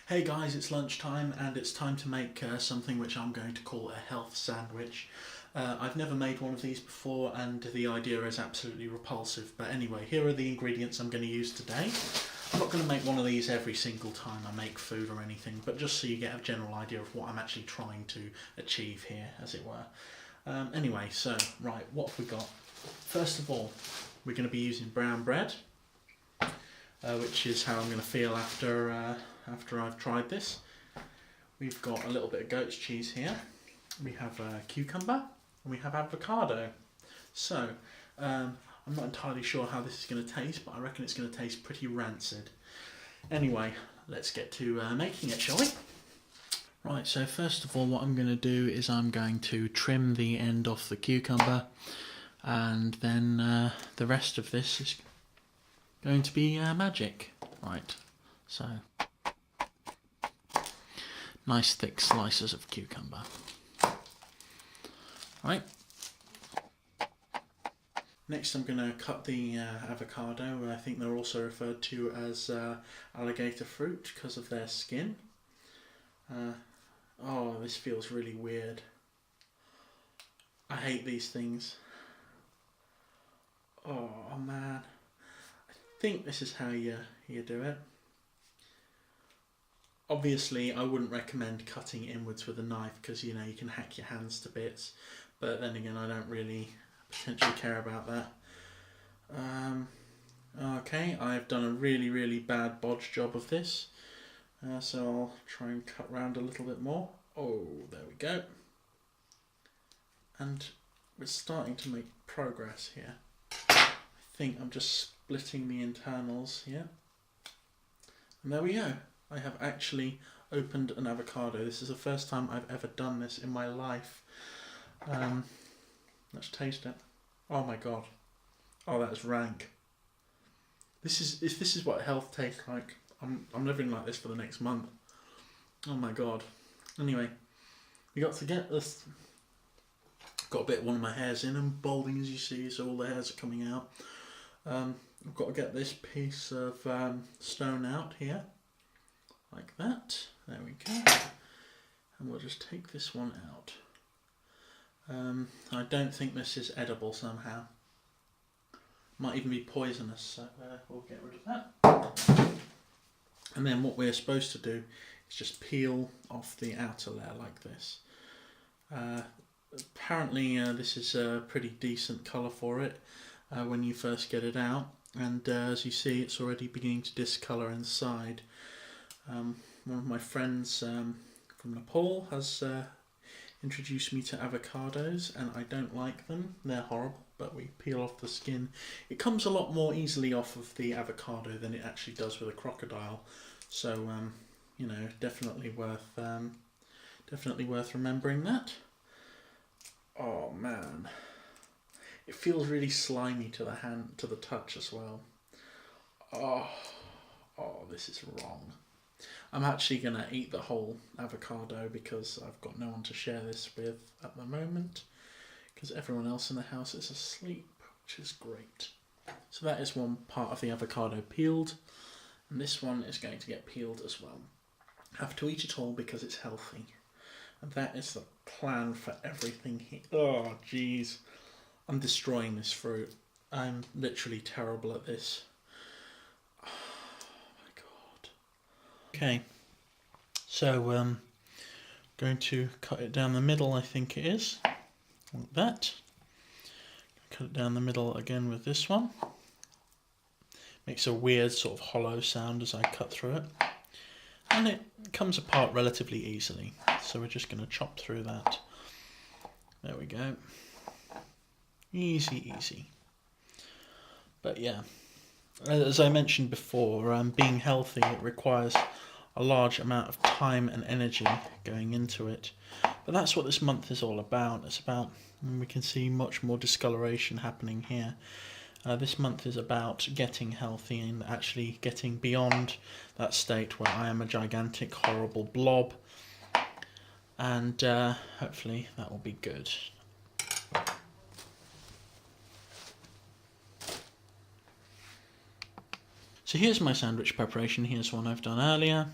Hey guys, it's lunchtime and it's time to make something which I'm going to call a health sandwich. I've never made one of these before and the idea is absolutely repulsive, but anyway, here are the ingredients I'm going to use today. I'm not going to make one of these every single time I make food or anything, but just so you get a general idea of what I'm actually trying to achieve here, as it were. Anyway, so, right, what have we got? First of all, we're going to be using brown bread, which is how I'm going to feel after I've tried this. We've got a little bit of goat's cheese here. We have a cucumber and we have avocado. So, I'm not entirely sure how this is going to taste, but I reckon it's going to taste pretty rancid. Anyway, let's get to making it, shall we? Right, so first of all what I'm going to do is I'm going to trim the end off the cucumber, and then the rest of this is going to be magic. Right, so nice thick slices of cucumber. Right. Next I'm going to cut the avocado. I think they're also referred to as alligator fruit because of their skin. Oh, this feels really weird. I hate these things. Oh man. I think this is how you do it. Obviously, I wouldn't recommend cutting inwards with a knife because, you know, you can hack your hands to bits. But then again, I don't really potentially care about that. Okay, I've done a really, really bad bodge job of this. So I'll try and cut round a little bit more. Oh, there we go. And we're starting to make progress here. I think I'm just splitting the internals here. And there we go. I have actually opened an avocado. This is the first time I've ever done this in my life. Let's taste it. Oh my god. Oh, that is rank. If this is what health tastes like, I'm living like this for the next month. Oh my god. Anyway, we got to get this. Got a bit of one of my hairs in. I'm balding, as you see, so all the hairs are coming out. I've got to get this piece of stone out here. Like that. There we go. And we'll just take this one out. I don't think this is edible somehow. Might even be poisonous, so we'll get rid of that. And then what we're supposed to do is just peel off the outer layer like this. Apparently this is a pretty decent colour for it when you first get it out. And as you see, it's already beginning to discolour inside. One of my friends from Nepal has introduced me to avocados, and I don't like them. They're horrible, but we peel off the skin. It comes a lot more easily off of the avocado than it actually does with a crocodile. So, you know, definitely worth remembering that. Oh man, it feels really slimy to the touch as well. Oh, this is wrong. I'm actually going to eat the whole avocado because I've got no one to share this with at the moment, because everyone else in the house is asleep, which is great. So that is one part of the avocado peeled, and this one is going to get peeled as well. I have to eat it all because it's healthy, and that is the plan for everything here. Oh jeez, I'm destroying this fruit. I'm literally terrible at this. Okay, so going to cut it down the middle, I think it is, like that. Cut it down the middle again with this one. Makes a weird sort of hollow sound as I cut through it. And it comes apart relatively easily, so we're just going to chop through that. There we go. Easy, easy. But yeah, as I mentioned before, being healthy, it requires a large amount of time and energy going into it. But that's what this month is all about. It's about, and we can see much more discoloration happening here. This month is about getting healthy and actually getting beyond that state where I am a gigantic, horrible blob. And hopefully that will be good. So here's my sandwich preparation. Here's one I've done earlier.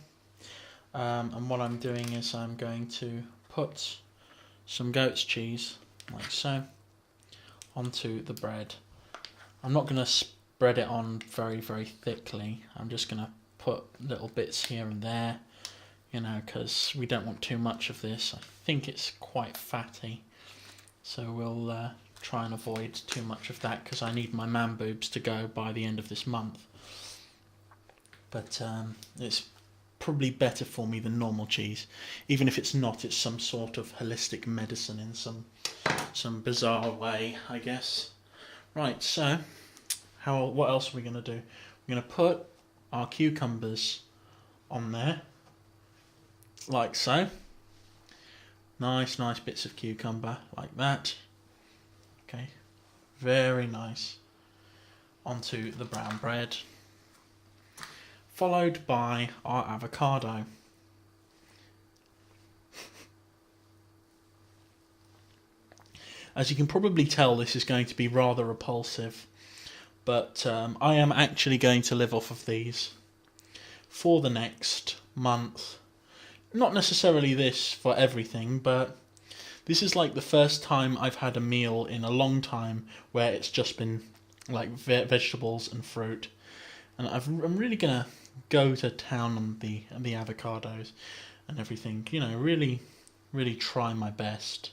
And what I'm doing is I'm going to put some goat's cheese, like so, onto the bread. I'm not going to spread it on very, very thickly. I'm just going to put little bits here and there, you know, because we don't want too much of this. I think it's quite fatty, so we'll try and avoid too much of that because I need my man boobs to go by the end of this month. But it's probably better for me than normal cheese. Even if it's not, it's some sort of holistic medicine in some bizarre way, I guess. Right, so what else are we going to do? We're going to put our cucumbers on there, like so. Nice bits of cucumber, like that. Okay, very nice. Onto the brown bread. Followed by our avocado. As you can probably tell, this is going to be rather repulsive, but I am actually going to live off of these for the next month. Not necessarily this for everything, but this is like the first time I've had a meal in a long time where it's just been like vegetables and fruit, and I'm really gonna go to town on the avocados and everything. You know, really try my best.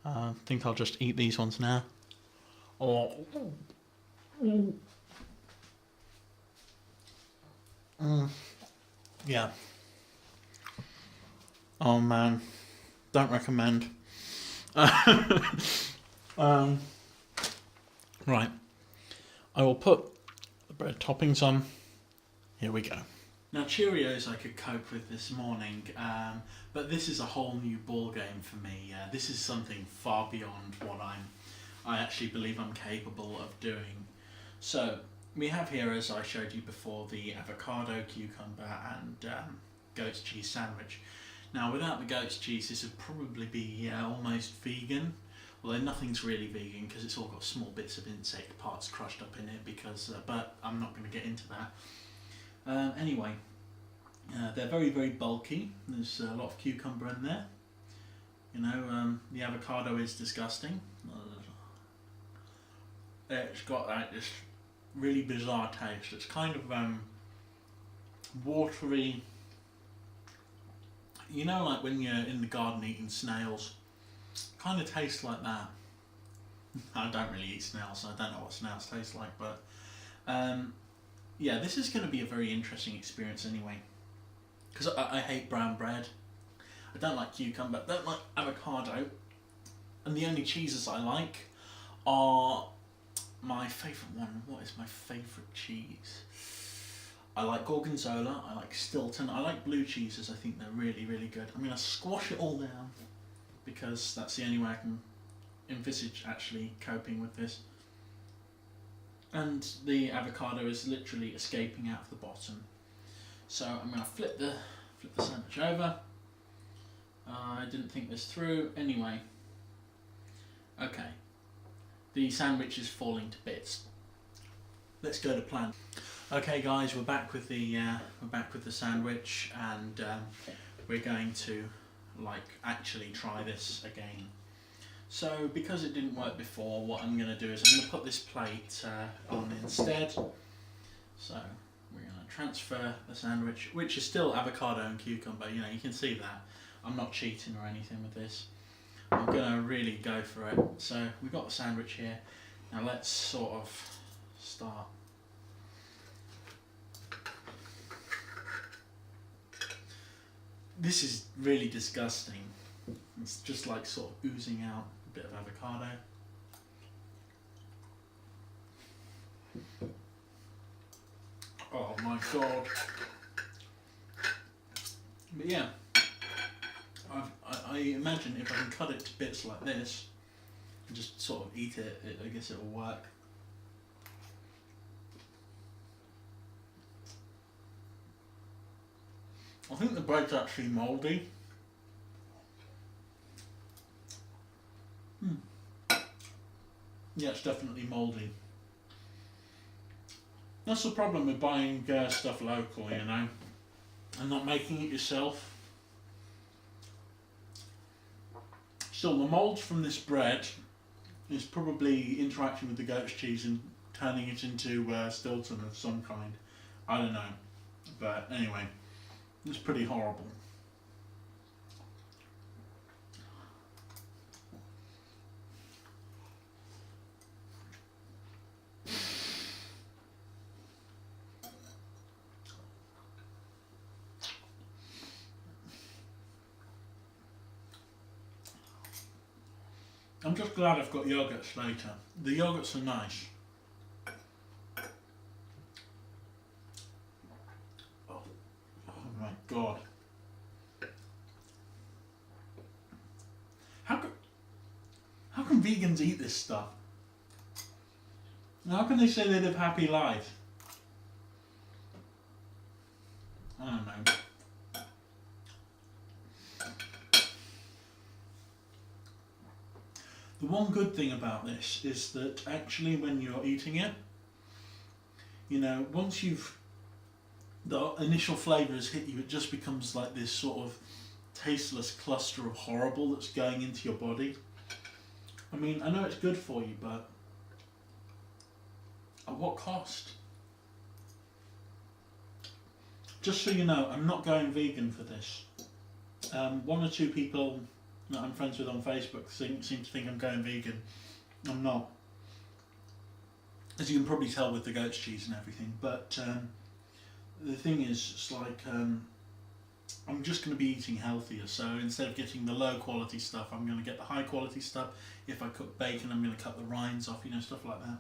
I think I'll just eat these ones now. Yeah. Oh man, don't recommend. Right, I will put the bread toppings on. Here we go. Now Cheerios I could cope with this morning, but this is a whole new ball game for me. This is something far beyond what I actually believe I'm capable of doing. So we have here, as I showed you before, the avocado, cucumber and goat's cheese sandwich. Now without the goat's cheese this would probably be almost vegan, although nothing's really vegan because it's all got small bits of insect parts crushed up in it, but I'm not going to get into that. Anyway, they're very bulky. There's a lot of cucumber in there. You know, the avocado is disgusting. It's got this really bizarre taste. It's kind of watery. You know, like when you're in the garden eating snails. Kind of tastes like that. I don't really eat snails, so I don't know what snails taste like, but yeah, this is going to be a very interesting experience anyway. Because I hate brown bread. I don't like cucumber, I don't like avocado. And the only cheeses I like are my favourite one. What is my favourite cheese? I like Gorgonzola, I like Stilton, I like blue cheeses. I think they're really good. I'm going to squash it all down because that's the only way I can envisage actually coping with this. And the avocado is literally escaping out of the bottom. So I'm going to flip the sandwich over. I didn't think this through. Anyway, okay, the sandwich is falling to bits. Let's go to plan. Okay, guys, we're back with the sandwich, and we're going to actually try this again. So because it didn't work before, what I'm going to do is I'm going to put this plate on instead. So we're going to transfer the sandwich, which is still avocado and cucumber. You know, you can see that. I'm not cheating or anything with this. I'm going to really go for it. So we've got the sandwich here. Now let's sort of start. This is really disgusting. It's just like sort of oozing out a bit of avocado. Oh my god. But yeah, I imagine if I can cut it to bits like this and just sort of eat it, I guess it will work. I think the bread's actually mouldy. Yeah, it's definitely mouldy. That's the problem with buying stuff local, you know. and not making it yourself. Still, the mould from this bread is probably interacting with the goat's cheese and turning it into Stilton of some kind. I don't know. But anyway, it's pretty horrible. I'm just glad I've got yogurts later. The yogurts are nice. Oh my god. How can vegans eat this stuff? How can they say they live happy lives? I don't know. The one good thing about this is that actually when you're eating it, you know, once the initial flavours hit you, it just becomes like this sort of tasteless cluster of horrible that's going into your body. I mean, I know it's good for you, but at what cost? Just so you know, I'm not going vegan for this. One or two people that I'm friends with on Facebook seem to think I'm going vegan. I'm not. As you can probably tell with the goat's cheese and everything. But the thing is, it's like I'm just going to be eating healthier. So instead of getting the low quality stuff, I'm going to get the high quality stuff. If I cook bacon, I'm going to cut the rinds off, you know, stuff like that.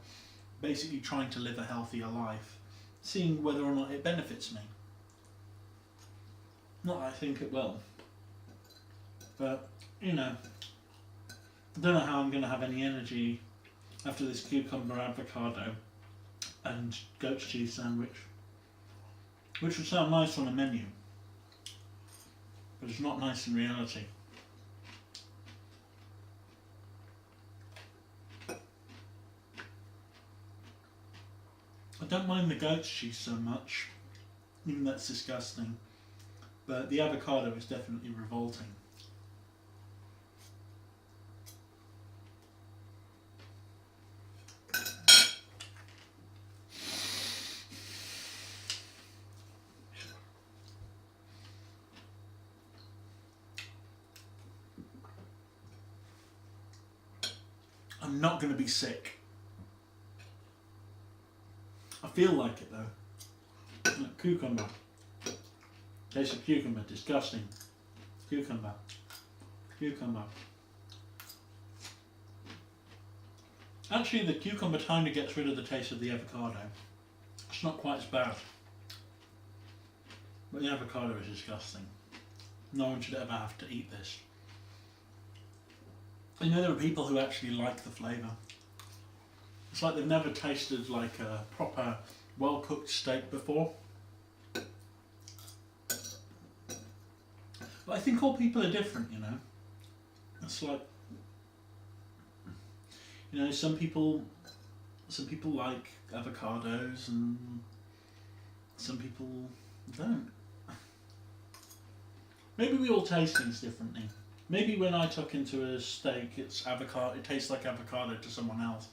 Basically trying to live a healthier life. Seeing whether or not it benefits me. Not that I think it will. But, you know, I don't know how I'm going to have any energy after this cucumber, avocado and goat's cheese sandwich. Which would sound nice on a menu. But it's not nice in reality. I don't mind the goat's cheese so much. Even though that's disgusting. But the avocado is definitely revolting. I'm not going to be sick. I feel like it though. Look, cucumber. Taste of cucumber, disgusting. Cucumber. Cucumber. Actually, the cucumber kind of gets rid of the taste of the avocado. It's not quite as bad. But the avocado is disgusting. No one should ever have to eat this. You know, there are people who actually like the flavour. It's like they've never tasted like a proper well-cooked steak before. But I think all people are different, you know. It's like, you know, some people like avocados and some people don't. Maybe we all taste things differently. Maybe when I tuck into a steak, it's avocado. It tastes like avocado to someone else.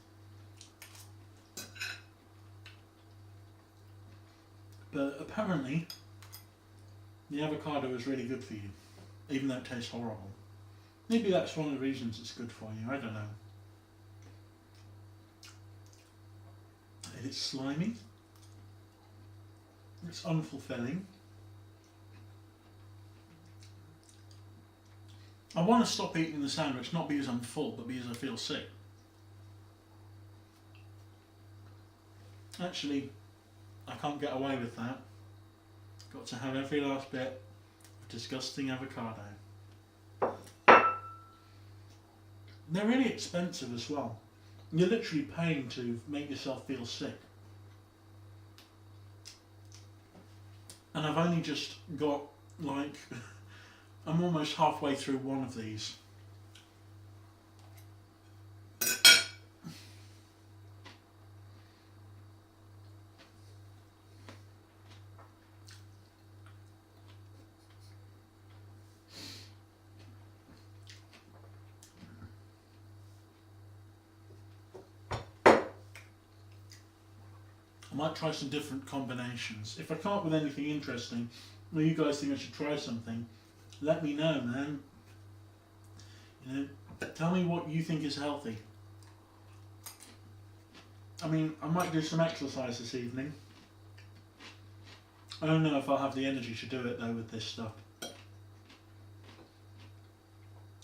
But apparently, the avocado is really good for you, even though it tastes horrible. Maybe that's one of the reasons it's good for you. I don't know. It's slimy. It's unfulfilling. I want to stop eating the sandwich, not because I'm full, but because I feel sick. Actually, I can't get away with that. Got to have every last bit of disgusting avocado. They're really expensive as well. You're literally paying to make yourself feel sick. And I've only just got, like, I'm almost halfway through one of these. I might try some different combinations. If I come up with anything interesting, or you guys think I should try something, let me know, man. You know, tell me what you think is healthy. I mean, I might do some exercise this evening. I don't know if I'll have the energy to do it though with this stuff.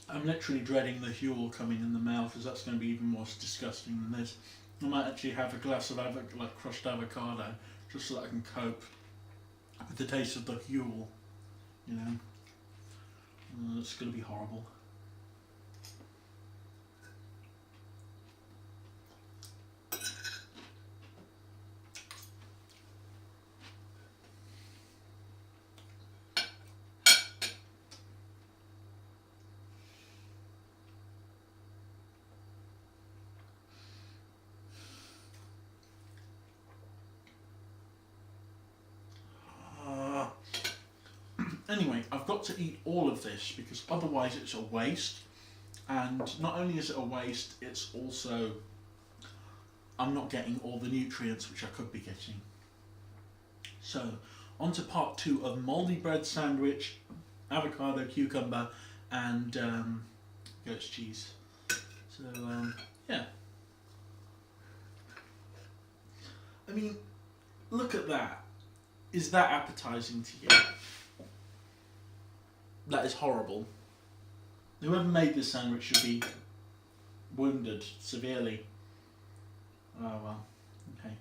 I'm literally dreading the Huel coming in the mail because that's going to be even more disgusting than this. I might actually have a glass of crushed avocado just so that I can cope with the taste of the Huel. You know, it's going to be horrible. Anyway, I've got to eat all of this because otherwise it's a waste. And not only is it a waste, it's also, I'm not getting all the nutrients which I could be getting. So, on to part 2 of mouldy bread sandwich, avocado, cucumber, and goat's cheese. So, yeah. I mean, look at that. Is that appetizing to you? That is horrible. Whoever made this sandwich should be wounded severely. Oh well, okay.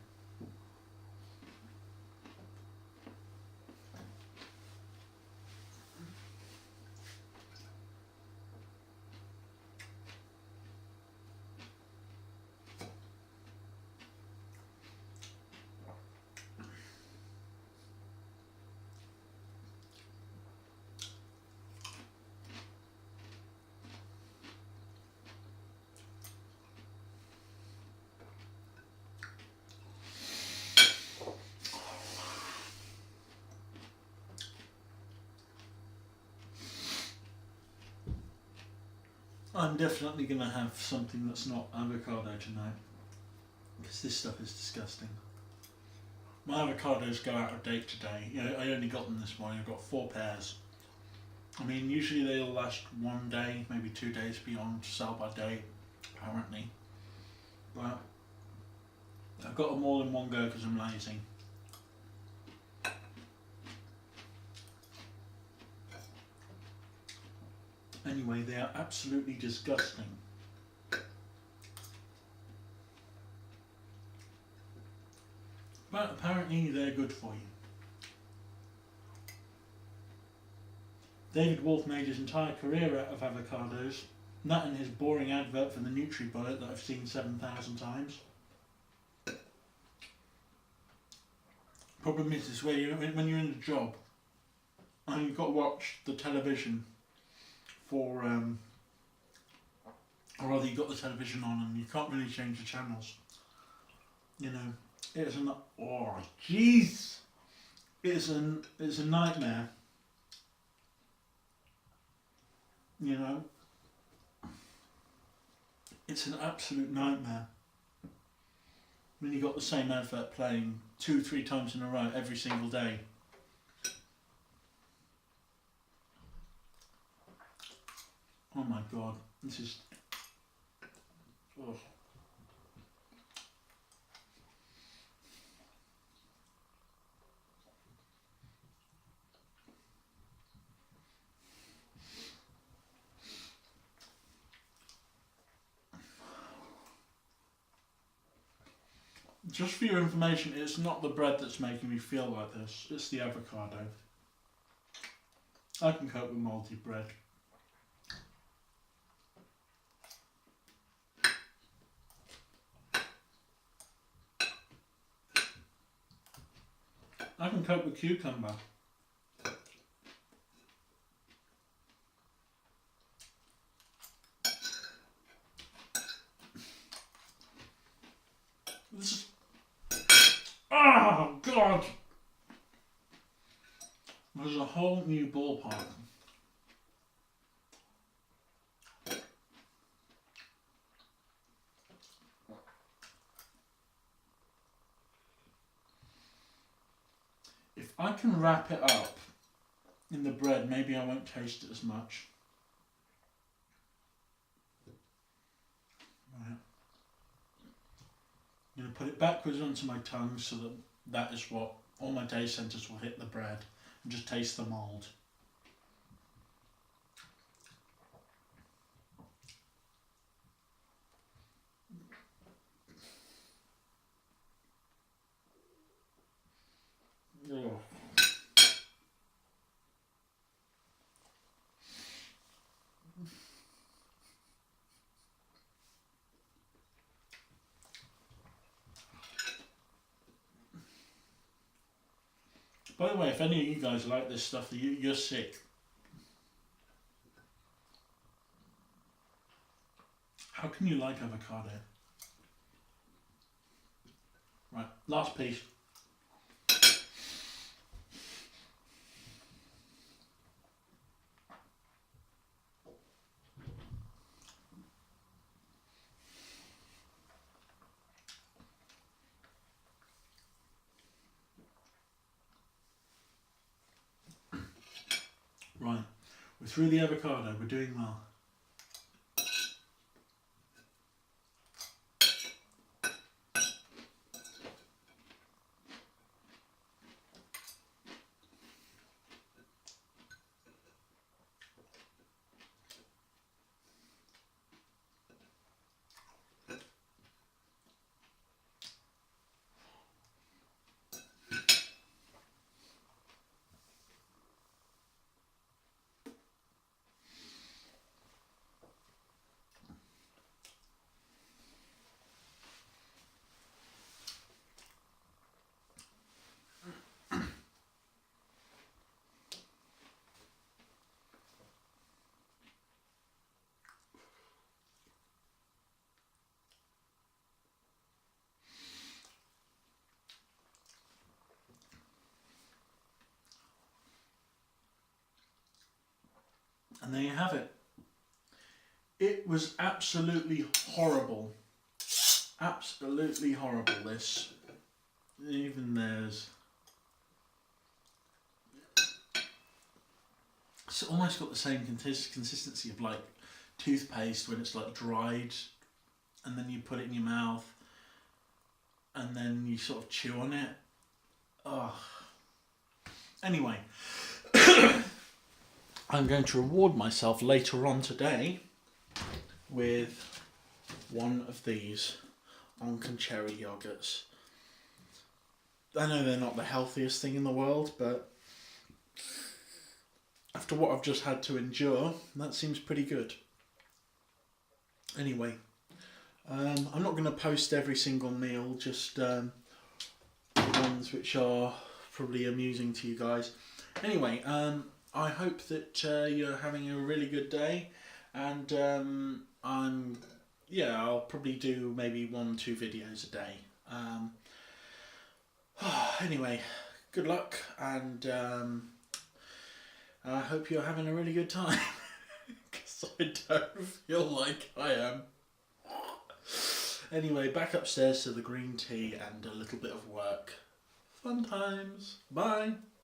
I'm definitely going to have something that's not avocado tonight, because this stuff is disgusting. My avocados go out of date today. You know, I only got them this morning. I've got 4 pairs. I mean, usually they'll last 1 day, maybe 2 days beyond sell by date, apparently. But I've got them all in one go because I'm lazy. Anyway, they are absolutely disgusting. But apparently they're good for you. David Wolf made his entire career out of avocados. That and his boring advert for the NutriBullet that I've seen 7,000 times. Problem is where when you're in a job and you've got to watch the television for, or rather you've got the television on and you can't really change the channels. You know, it's a it's a nightmare. You know, it's an absolute nightmare when you got the same advert playing 2-3 times in a row every single day. Oh my god, this is... Oh. Just for your information, it's not the bread that's making me feel like this, it's the avocado. I can cope with mouldy bread. I can cope with cucumber. This is... Oh god! There's a whole new ballpark. I can wrap it up in the bread. Maybe I won't taste it as much. Right. I'm going to put it backwards onto my tongue so that that is what all my taste centres will hit the bread and just taste the mould. Oh. By the way, if any of you guys like this stuff, you're sick. How can you like avocado? Right, last piece. Right, we're through the avocado, we're doing well. And there you have it. It was absolutely horrible. Absolutely horrible, this. Even there's... It's almost got the same consistency of like toothpaste when it's like dried and then you put it in your mouth and then you sort of chew on it. Ugh. Anyway, I'm going to reward myself later on today with one of these Onken cherry yogurts. I know they're not the healthiest thing in the world, but after what I've just had to endure, that seems pretty good. Anyway, I'm not going to post every single meal, just the ones which are probably amusing to you guys. Anyway, I hope that you're having a really good day, and I'll probably do maybe 1-2 videos a day. Anyway, good luck, and I hope you're having a really good time, because I don't feel like I am. Anyway, back upstairs to the green tea and a little bit of work. Fun times. Bye.